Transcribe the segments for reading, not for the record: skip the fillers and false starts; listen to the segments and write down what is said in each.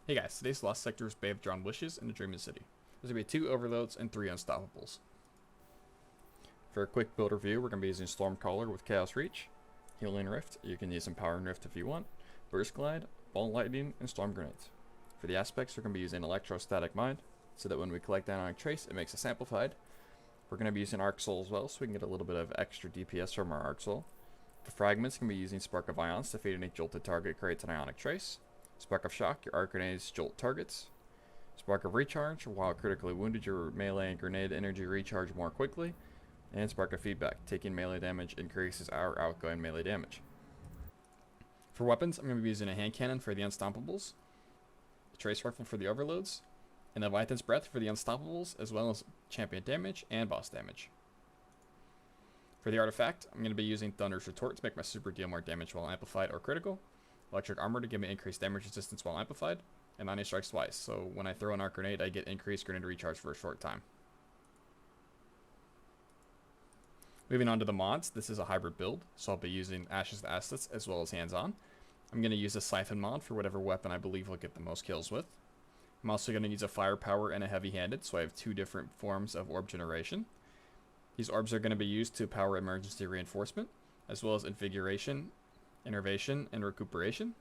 Hey guys, today's lost sector is Bay of Drawn Wishes in the Dreaming City. There's going to be 2 overloads and 3 unstoppables. For a quick build review, we're going to be using Stormcaller with Chaos Reach, Healing Rift, you can use Empowering Rift if you want, Burst Glide, Ball Lightning, and Storm Grenades. For the aspects, we're going to be using Electrostatic Mind, so that when we collect Dynamic Trace, it makes us amplified. We're going to be using Arc Soul as well, so we can get a little bit of extra DPS from our Arc Soul. For fragments, we're going to be using Spark of Ions to feed any jolted target creates an Ionic Trace. Spark of Shock, your arc grenades jolt targets. Spark of Recharge, while critically wounded, your melee and grenade energy recharge more quickly. And Spark of Feedback, taking melee damage increases our outgoing melee damage. For weapons, I'm going to be using a hand cannon for the unstoppables, a trace rifle for the overloads, and Leviathan's Breath for the unstoppables, as well as champion damage and boss damage. For the artifact, I'm going to be using Thunder's Retort to make my super deal more damage while amplified or critical. Electric Armor to give me increased damage resistance while amplified, and 90 strikes twice, so when I throw an arc grenade, I get increased grenade recharge for a short time. Moving on to the mods, this is a hybrid build, so I'll be using Ashes to Assets as well as Hands-On. I'm going to use a Siphon mod for whatever weapon I believe will get the most kills with. I'm also going to use a Firepower and a Heavy-Handed, so I have 2 different forms of orb generation. These orbs are going to be used to power emergency reinforcement, as well as Invigoration, Innervation, and Recuperation.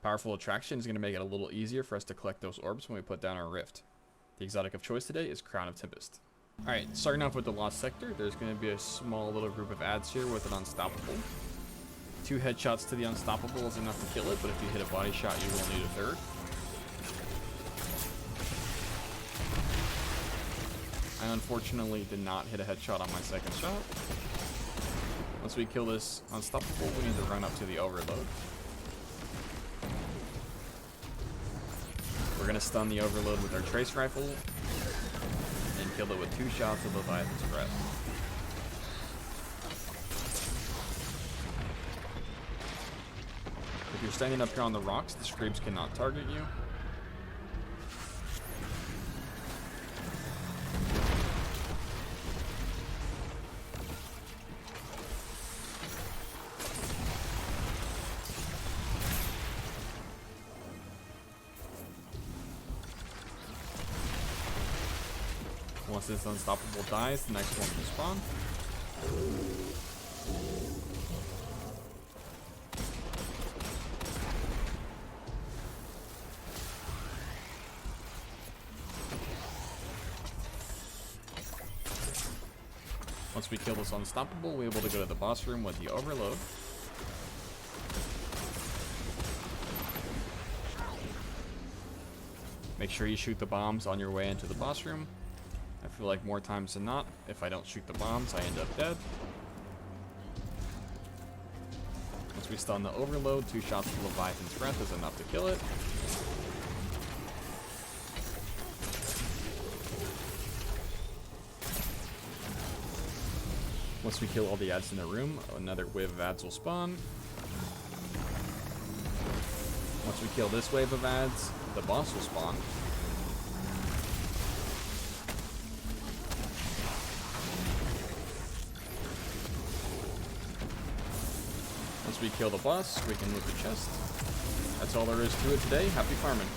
Powerful Attraction is going to make it a little easier for us to collect those orbs when we put down our rift. The exotic of choice today is Crown of Tempest. Alright, starting off with the Lost Sector, there's going to be a small little group of ads here with an Unstoppable. 2 headshots to the Unstoppable is enough to kill it, but if you hit a body shot, you will need a 3rd. I unfortunately did not hit a headshot on my 2nd shot. Once we kill this Unstoppable, we need to run up to the Overload. We're going to stun the Overload with our Trace Rifle and kill it with 2 shots of Leviathan's Breath. If you're standing up here on the rocks, the Screams cannot target you. Once this Unstoppable dies, the next one will spawn. Once we kill this Unstoppable, we're able to go to the boss room with the Overload. Make sure you shoot the bombs on your way into the boss room. I feel like more times than not, if I don't shoot the bombs, I end up dead. Once we stun the Overload, 2 shots of Leviathan's Breath is enough to kill it. Once we kill all the ads in the room, another wave of ads will spawn. Once we kill this wave of ads, the boss will spawn. Once we kill the boss, we can loot the chest. That's all there is to it today. Happy farming.